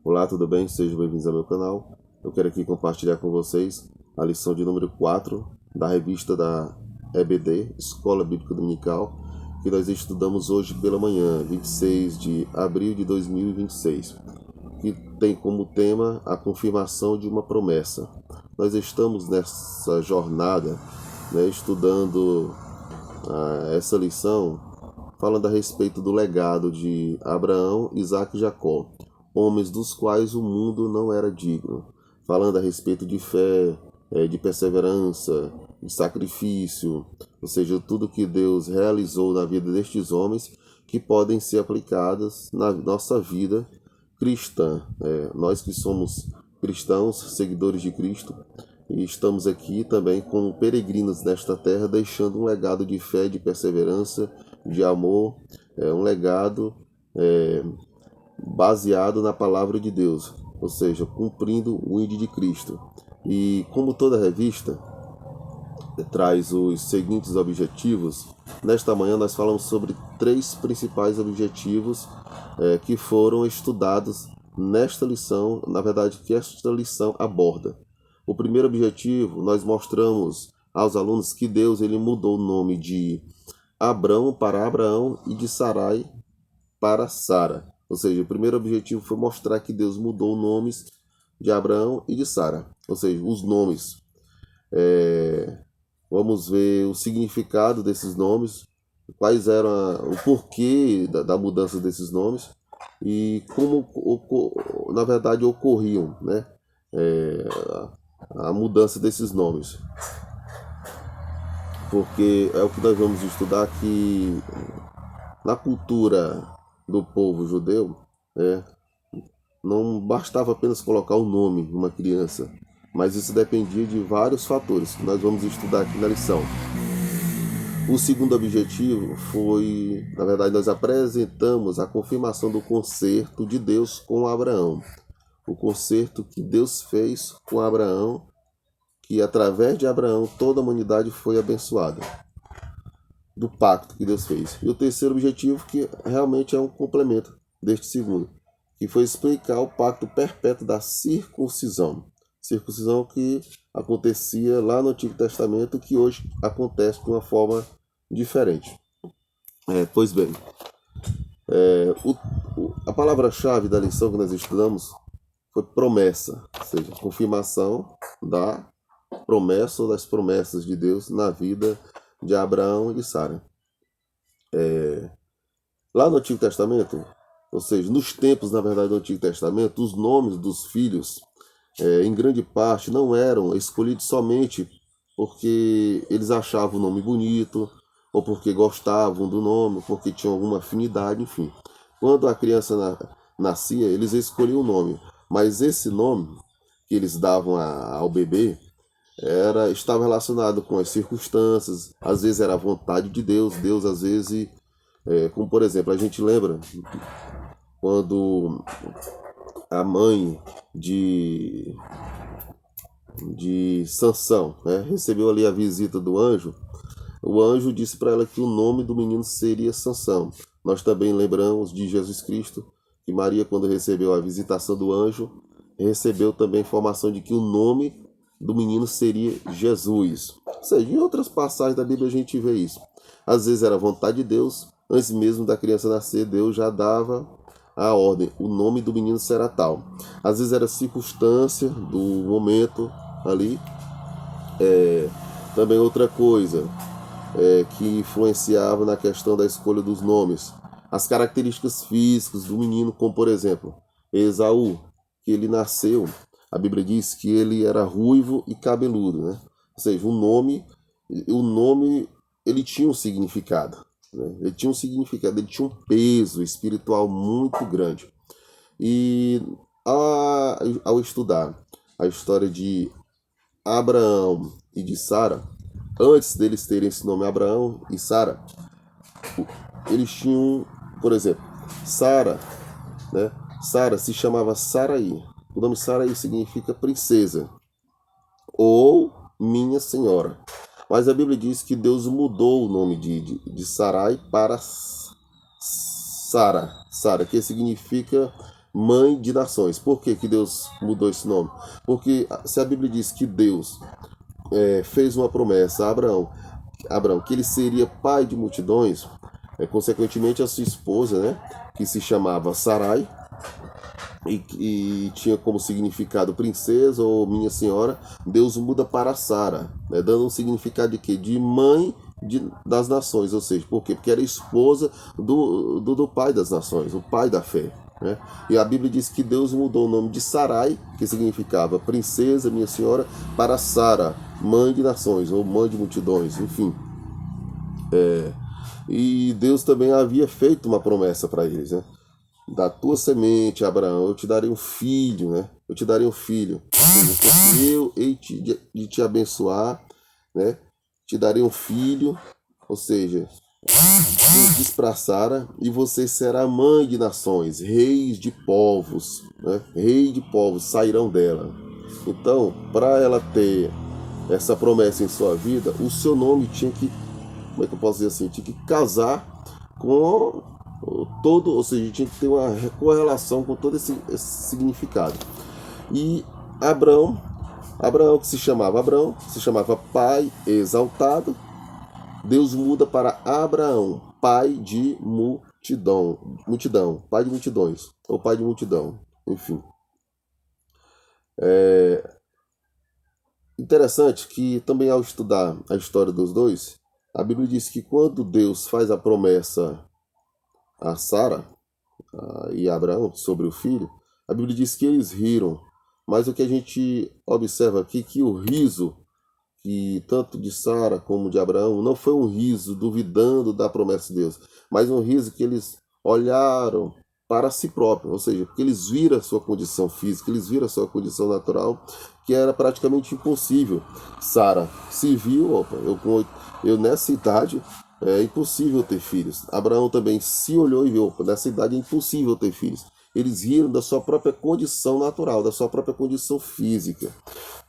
Olá, tudo bem? Sejam bem-vindos ao meu canal. Eu quero aqui compartilhar com vocês a lição de número 4 da revista da EBD, Escola Bíblica Dominical, que nós estudamos hoje pela manhã, 26 de abril de 2026, que tem como tema a confirmação de uma promessa. Nós estamos nessa jornada, estudando essa lição, falando a respeito do legado de Abraão, Isaque e Jacó, homens dos quais o mundo não era digno, falando a respeito de fé, de perseverança, de sacrifício, ou seja, tudo que Deus realizou na vida destes homens que podem ser aplicadas na nossa vida cristã. Nós que somos cristãos, seguidores de Cristo, e estamos aqui também como peregrinos nesta terra, deixando um legado de fé, de perseverança, de amor, um legado baseado na palavra de Deus, ou seja, cumprindo o ID de Cristo. E como toda revista traz os seguintes objetivos, nesta manhã nós falamos sobre 3 principais objetivos que foram estudados nesta lição, na verdade que esta lição aborda. O primeiro objetivo, nós mostramos aos alunos que Deus ele mudou o nome de Abrão para Abraão e de Sarai para Sara. Ou seja, o primeiro objetivo foi mostrar que Deus mudou os nomes de Abraão e de Sara. Ou seja, os nomes. Vamos ver o significado desses nomes, quais eram o porquê da mudança desses nomes e como, na verdade, ocorriam, a mudança desses nomes. Porque é o que nós vamos estudar aqui na cultura do povo judeu, não bastava apenas colocar o nome de uma criança, mas isso dependia de vários fatores que nós vamos estudar aqui na lição. O segundo objetivo foi, na verdade, nós apresentamos a confirmação do concerto de Deus com Abraão. O concerto que Deus fez com Abraão, que através de Abraão toda a humanidade foi abençoada, do pacto que Deus fez. E o terceiro objetivo, que realmente é um complemento deste segundo, que foi explicar o pacto perpétuo da circuncisão. Circuncisão que acontecia lá no Antigo Testamento, que hoje acontece de uma forma diferente. Pois bem, a palavra-chave da lição que nós estudamos foi promessa, ou seja, confirmação da promessa ou das promessas de Deus na vida de Abraão e de Sara. Lá no Antigo Testamento, ou seja, nos tempos, na verdade, do Antigo Testamento, os nomes dos filhos, em grande parte, não eram escolhidos somente porque eles achavam o nome bonito, ou porque gostavam do nome, porque tinham alguma afinidade, enfim. Quando a criança nascia, eles escolhiam o nome, mas esse nome que eles davam ao bebê estava relacionado com as circunstâncias, às vezes era a vontade de Deus, Deus às vezes, como por exemplo, a gente lembra quando a mãe de Sansão recebeu ali a visita do anjo, o anjo disse para ela que o nome do menino seria Sansão. Nós também lembramos de Jesus Cristo, que Maria, quando recebeu a visitação do anjo, recebeu também a informação de que o nome do menino seria Jesus. Ou seja, em outras passagens da Bíblia a gente vê isso. Às vezes era a vontade de Deus, antes mesmo da criança nascer, Deus já dava a ordem, o nome do menino será tal. Às vezes era circunstância do momento ali. Também outra coisa que influenciava na questão da escolha dos nomes, as características físicas do menino, como por exemplo, Esaú, que ele nasceu, a Bíblia diz que ele era ruivo e cabeludo, Ou seja, o nome ele tinha um significado, Ele tinha um significado, ele tinha um peso espiritual muito grande. E ao estudar a história de Abraão e de Sara, antes deles terem esse nome Abraão e Sara, eles tinham, por exemplo, Sara, Sara se chamava Sarai. O nome Sarai significa princesa ou minha senhora. Mas a Bíblia diz que Deus mudou o nome de Sarai para Sara, que significa mãe de nações. Por que que Deus mudou esse nome? Porque se a Bíblia diz que Deus fez uma promessa a Abraão, que ele seria pai de multidões, consequentemente a sua esposa, né, que se chamava Sarai, e tinha como significado princesa ou minha senhora, Deus muda para Sara, né, dando um significado de quê? De mãe das nações, ou seja, por quê? Porque era esposa do pai das nações, o pai da fé. Né? E a Bíblia diz que Deus mudou o nome de Sarai, que significava princesa, minha senhora, para Sara, mãe de nações, ou mãe de multidões, enfim. E Deus também havia feito uma promessa para eles, né? Da tua semente, Abraão, eu te darei um filho, né? Eu te darei um filho. Eu hei de te abençoar, né? Te darei um filho, ou seja, Deus diz para Sara, e você será mãe de nações, reis de povos, né? Reis de povos sairão dela. Então, para ela ter essa promessa em sua vida, o seu nome tinha que, como é que eu posso dizer assim, tinha que casar com todo, ou seja, tinha que ter uma correlação com todo esse significado. E Abraão que se chamava Abraão, se chamava pai exaltado, Deus muda para Abraão, pai de multidão, pai de multidões, ou pai de multidão, enfim. Interessante que também ao estudar a história dos dois, a Bíblia diz que quando Deus faz a promessa a Sara e a Abraão sobre o filho, a Bíblia diz que eles riram, mas o que a gente observa aqui que o riso que tanto de Sara como de Abraão não foi um riso duvidando da promessa de Deus, mas um riso que eles olharam para si próprios, ou seja, porque eles viram a sua condição física, eles viram a sua condição natural, que era praticamente impossível. Sara se viu, opa, eu nessa idade é impossível ter filhos. Abraão também se olhou e viu, opa, nessa idade é impossível ter filhos. Eles riram da sua própria condição natural, da sua própria condição física,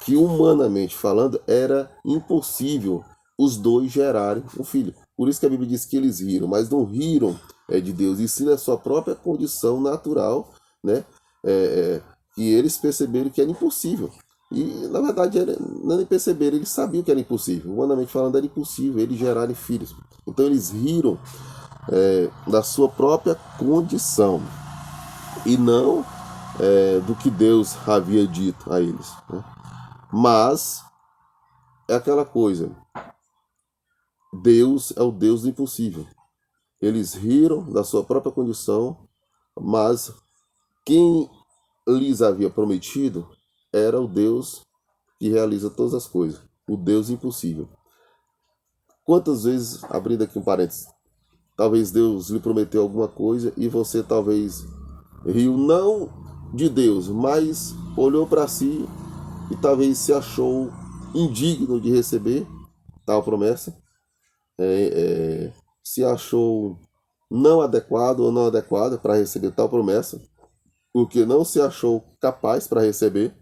que humanamente falando era impossível os dois gerarem um filho. Por isso que a Bíblia diz que eles riram, mas não riram de Deus, e sim da sua própria condição natural, né? Que eles perceberam que era impossível. E na verdade não nem perceberam, eles sabiam que era impossível. Humanamente falando, era impossível eles gerarem filhos. Então eles riram da sua própria condição e não do que Deus havia dito a eles. Né? Mas é aquela coisa, Deus é o Deus do impossível. Eles riram da sua própria condição, mas quem lhes havia prometido era o Deus que realiza todas as coisas, o Deus impossível. Quantas vezes, abrindo aqui um parênteses, talvez Deus lhe prometeu alguma coisa e você talvez riu não de Deus, mas olhou para si e talvez se achou indigno de receber tal promessa, se achou não adequado ou não adequada para receber tal promessa, porque não se achou capaz para receber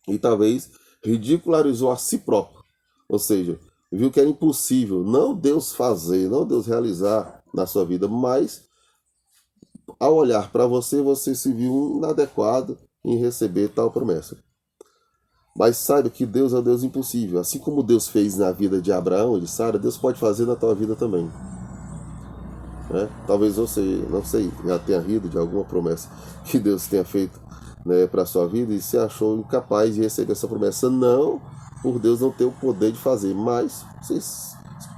e talvez ridicularizou a si próprio, ou seja, viu que era impossível não Deus fazer, não Deus realizar na sua vida, mas ao olhar para você, você se viu inadequado em receber tal promessa. Mas saiba que Deus é o Deus impossível. Assim como Deus fez na vida de Abraão e de Sara, Deus pode fazer na tua vida também. Né? Talvez você, não sei, já tenha rido de alguma promessa que Deus tenha feito, né, para a sua vida e se achou incapaz de receber essa promessa. Não por Deus não ter o poder de fazer, mas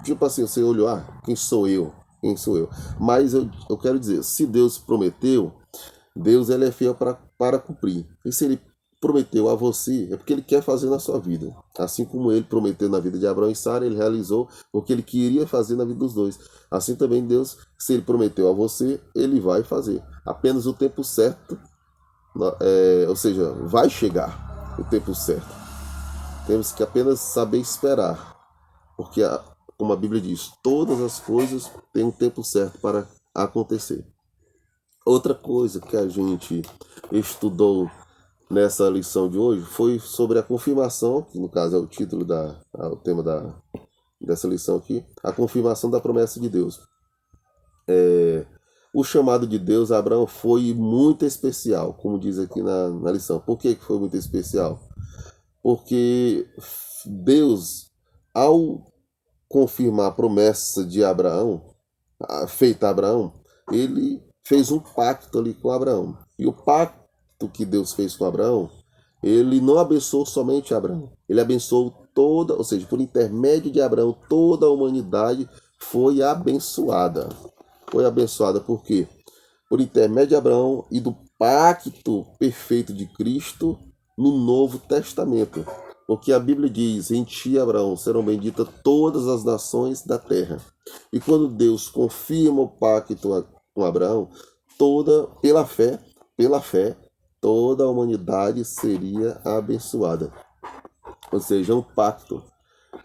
tipo assim, você olhou, quem sou eu? Quem sou eu? Mas eu quero dizer, se Deus prometeu, Deus ele é fiel para cumprir. E se ele prometeu a você, é porque ele quer fazer na sua vida. Assim como ele prometeu na vida de Abraão e Sara, ele realizou o que ele queria fazer na vida dos dois. Assim também Deus, se ele prometeu a você, ele vai fazer. Apenas o tempo certo, ou seja, vai chegar o tempo certo. Temos que apenas saber esperar. Porque, como a Bíblia diz, todas as coisas têm um tempo certo para acontecer. Outra coisa que a gente estudou nessa lição de hoje foi sobre a confirmação, que no caso é o título o tema dessa lição aqui, a confirmação da promessa de Deus. o chamado de Deus a Abraão foi muito especial, como diz aqui na lição. Por que foi muito especial? Porque Deus, ao confirmar a promessa de Abraão, feita a Abraão, ele fez um pacto ali com Abraão. E o pacto que Deus fez com Abraão, ele não abençoou somente Abraão, ele abençoou toda, ou seja, por intermédio de Abraão, toda a humanidade foi abençoada. Foi abençoada por quê? Por intermédio de Abraão e do pacto perfeito de Cristo no Novo Testamento. Porque a Bíblia diz: em ti, Abraão, serão benditas todas as nações da terra. E quando Deus confirma o pacto com Abraão, pela fé, toda a humanidade seria abençoada. Ou seja, é um pacto.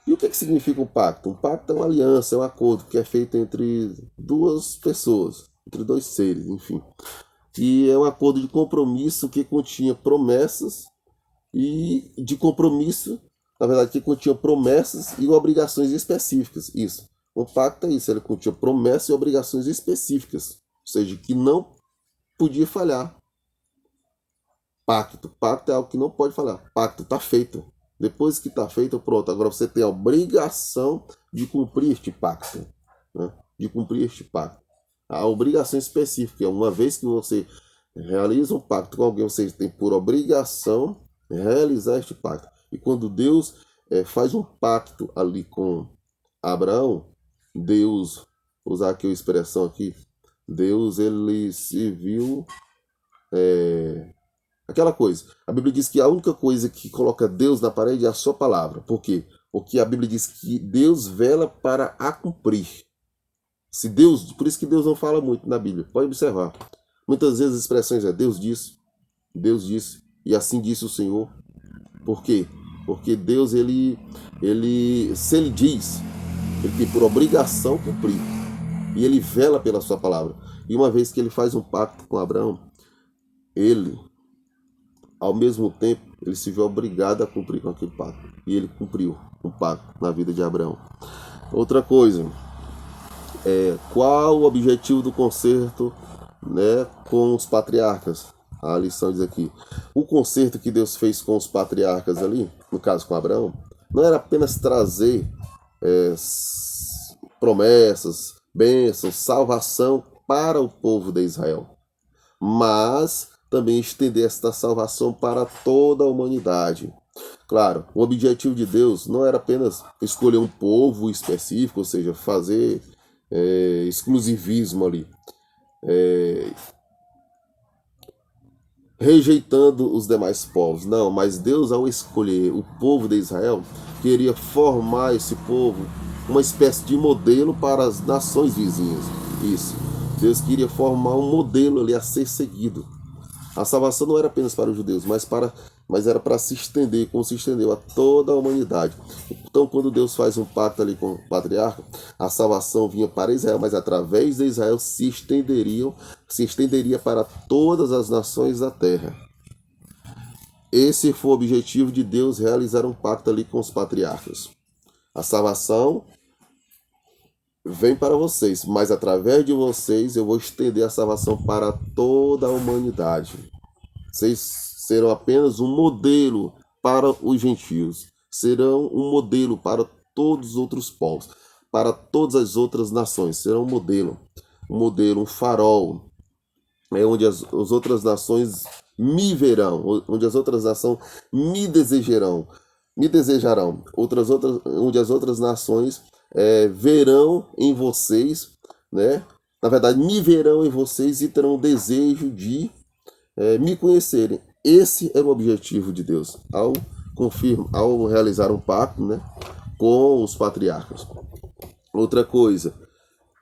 E o que significa um pacto? Um pacto é uma aliança, é um acordo que é feito entre duas pessoas, entre dois seres, enfim. E é um acordo de compromisso que continha promessas e de compromisso, na verdade, que continha promessas e obrigações específicas. Isso. Um pacto é isso, ele continha promessas e obrigações específicas, ou seja, que não podia falhar. Pacto é algo que não pode falhar. Pacto está feito. Depois que está feito, pronto. Agora você tem a obrigação de cumprir este pacto, né? De cumprir este pacto. A obrigação específica, uma vez que você realiza um pacto com alguém, você tem por obrigação realizar este pacto. E quando Deus faz um pacto ali com Abraão, Deus, vou usar aqui a expressão aqui, Deus ele se viu aquela coisa. A Bíblia diz que a única coisa que coloca Deus na parede é a sua palavra. Por quê? Porque a Bíblia diz que Deus vela para a cumprir. Se Deus, por isso que Deus não fala muito na Bíblia. Pode observar. Muitas vezes as expressões é Deus disse, e assim disse o Senhor. Por quê? Porque Deus, se ele diz, ele tem por obrigação cumprir. E ele vela pela sua palavra. E uma vez que ele faz um pacto com Abraão, ele, ao mesmo tempo, ele se viu obrigado a cumprir com aquele pacto. E ele cumpriu um pacto na vida de Abraão. Outra coisa, qual o objetivo do concerto, né, com os patriarcas? A lição diz aqui: o concerto que Deus fez com os patriarcas ali, no caso com Abraão, não era apenas trazer promessas, bênçãos, salvação para o povo de Israel, mas também estender esta salvação para toda a humanidade. Claro, o objetivo de Deus não era apenas escolher um povo específico, ou seja, fazer exclusivismo ali, rejeitando os demais povos. Não, mas Deus, ao escolher o povo de Israel, queria formar esse povo uma espécie de modelo para as nações vizinhas. Isso. Deus queria formar um modelo ali a ser seguido. A salvação não era apenas para os judeus, mas era para se estender, como se estendeu a toda a humanidade. Então, quando Deus faz um pacto ali com o patriarca, a salvação vinha para Israel, mas através de Israel se estenderia para todas as nações da terra. Esse foi o objetivo de Deus, realizar um pacto ali com os patriarcas. A salvação vem para vocês, mas através de vocês eu vou estender a salvação para toda a humanidade. Vocês serão apenas um modelo para os gentios, serão um modelo para todos os outros povos, para todas as outras nações, serão um modelo, um farol, onde as outras nações me verão, onde as outras nações me desejarão, onde as outras nações verão em vocês, né? Na verdade, me verão em vocês e terão o desejo de me conhecerem. Esse era o objetivo de Deus ao realizar um pacto, né, com os patriarcas. Outra coisa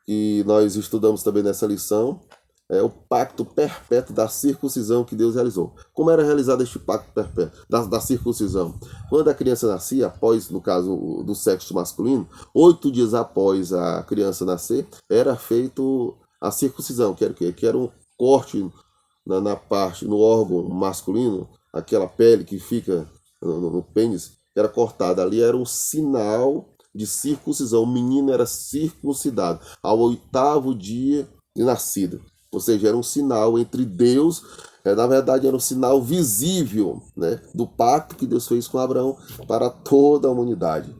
que nós estudamos também nessa lição é o pacto perpétuo da circuncisão que Deus realizou. Como era realizado este pacto perpétuo da circuncisão? Quando a criança nascia, após, no caso do sexo masculino, 8 dias após a criança nascer, era feito a circuncisão, que era um corte na parte, no órgão masculino, aquela pele que fica no pênis, era cortada. Ali era um sinal de circuncisão. O menino era circuncidado ao 8º dia de nascido. Ou seja, era um sinal entre Deus, na verdade era um sinal visível, né, do pacto que Deus fez com Abraão para toda a humanidade.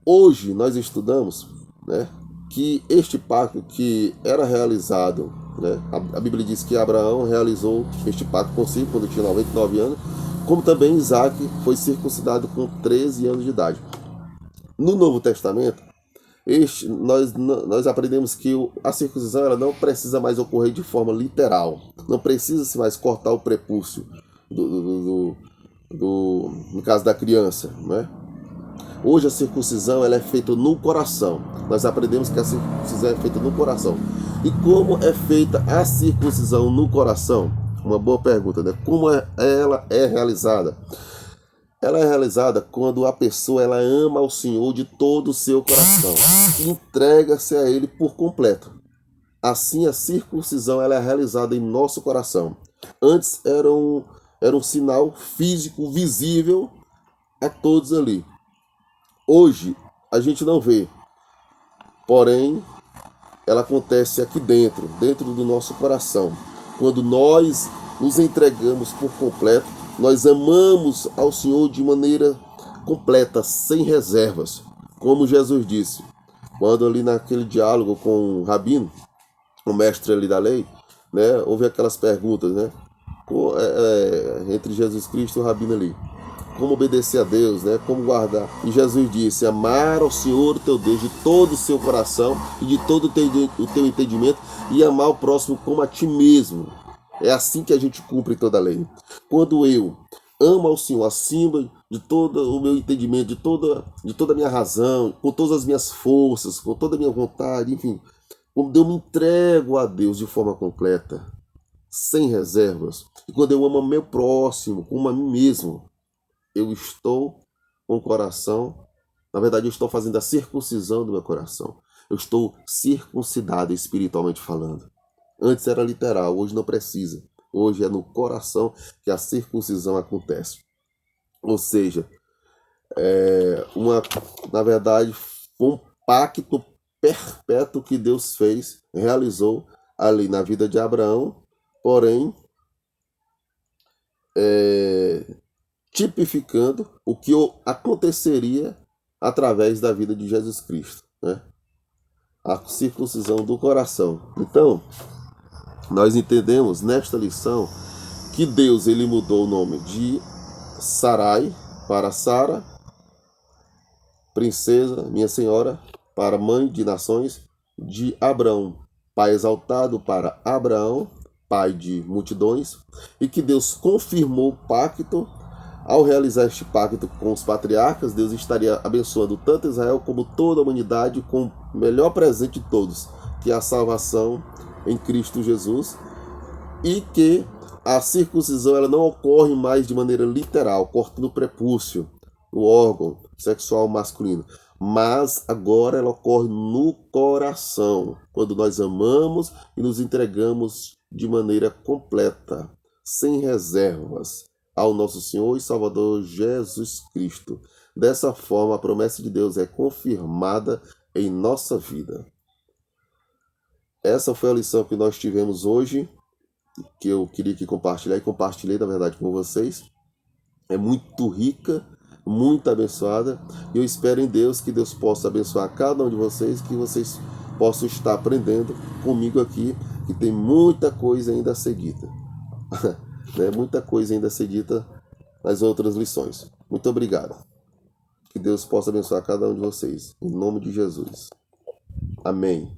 Hoje nós estudamos, né, que este pacto que era realizado, né, a Bíblia diz que Abraão realizou este pacto consigo quando tinha 99 anos, como também Isaac foi circuncidado com 13 anos de idade. No Novo Testamento, nós aprendemos que a circuncisão ela não precisa mais ocorrer de forma literal. Não precisa se mais cortar o prepúcio, no caso da criança, né? Hoje a circuncisão ela é feita no coração. Nós aprendemos que a circuncisão é feita no coração. E como é feita a circuncisão no coração? Uma boa pergunta, né? Como ela é realizada? Ela é realizada quando a pessoa ela ama ao Senhor de todo o seu coração e entrega-se a Ele por completo. Assim, a circuncisão ela é realizada em nosso coração. Antes era um sinal físico visível a todos ali. Hoje a gente não vê, porém ela acontece aqui dentro do nosso coração. Quando nós nos entregamos por completo, nós amamos ao Senhor de maneira completa, sem reservas. Como Jesus disse, quando ali naquele diálogo com o rabino, o mestre ali da lei, né, houve aquelas perguntas, né, entre Jesus Cristo e o rabino ali. Como obedecer a Deus, né? Como guardar. E Jesus disse, amar ao Senhor o teu Deus de todo o seu coração e de todo o teu entendimento e amar o próximo como a ti mesmo. É assim que a gente cumpre toda a lei. Quando eu amo ao Senhor acima de todo o meu entendimento, de toda a minha razão, com todas as minhas forças, com toda a minha vontade, enfim, quando eu me entrego a Deus de forma completa, sem reservas, e quando eu amo o meu próximo como a mim mesmo, eu estou com o coração, na verdade eu estou fazendo a circuncisão do meu coração. Eu estou circuncidado espiritualmente falando. Antes era literal, hoje não precisa. Hoje é no coração que a circuncisão acontece. Ou seja, na verdade, foi um pacto perpétuo que Deus fez, realizou ali na vida de Abraão, porém, tipificando o que aconteceria através da vida de Jesus Cristo, né? A circuncisão do coração. Então, nós entendemos nesta lição que Deus ele mudou o nome de Sarai para Sara, princesa, minha senhora, para mãe de nações, de Abraão, pai exaltado, para Abraão, pai de multidões, e que Deus confirmou o pacto. Ao realizar este pacto com os patriarcas, Deus estaria abençoando tanto Israel como toda a humanidade com o melhor presente de todos, que é a salvação em Cristo Jesus, e que a circuncisão ela não ocorre mais de maneira literal, cortando o prepúcio, o órgão sexual masculino, mas agora ela ocorre no coração, quando nós amamos e nos entregamos de maneira completa, sem reservas, ao nosso Senhor e Salvador Jesus Cristo. Dessa forma, a promessa de Deus é confirmada em nossa vida. Essa foi a lição que nós tivemos hoje, que eu queria que compartilhar e compartilhei, na verdade, com vocês. É muito rica, muito abençoada. E eu espero em Deus que Deus possa abençoar cada um de vocês, que vocês possam estar aprendendo comigo aqui, que tem muita coisa ainda a ser dita. Né? Muita coisa ainda a ser dita nas outras lições. Muito obrigado. Que Deus possa abençoar cada um de vocês. Em nome de Jesus. Amém.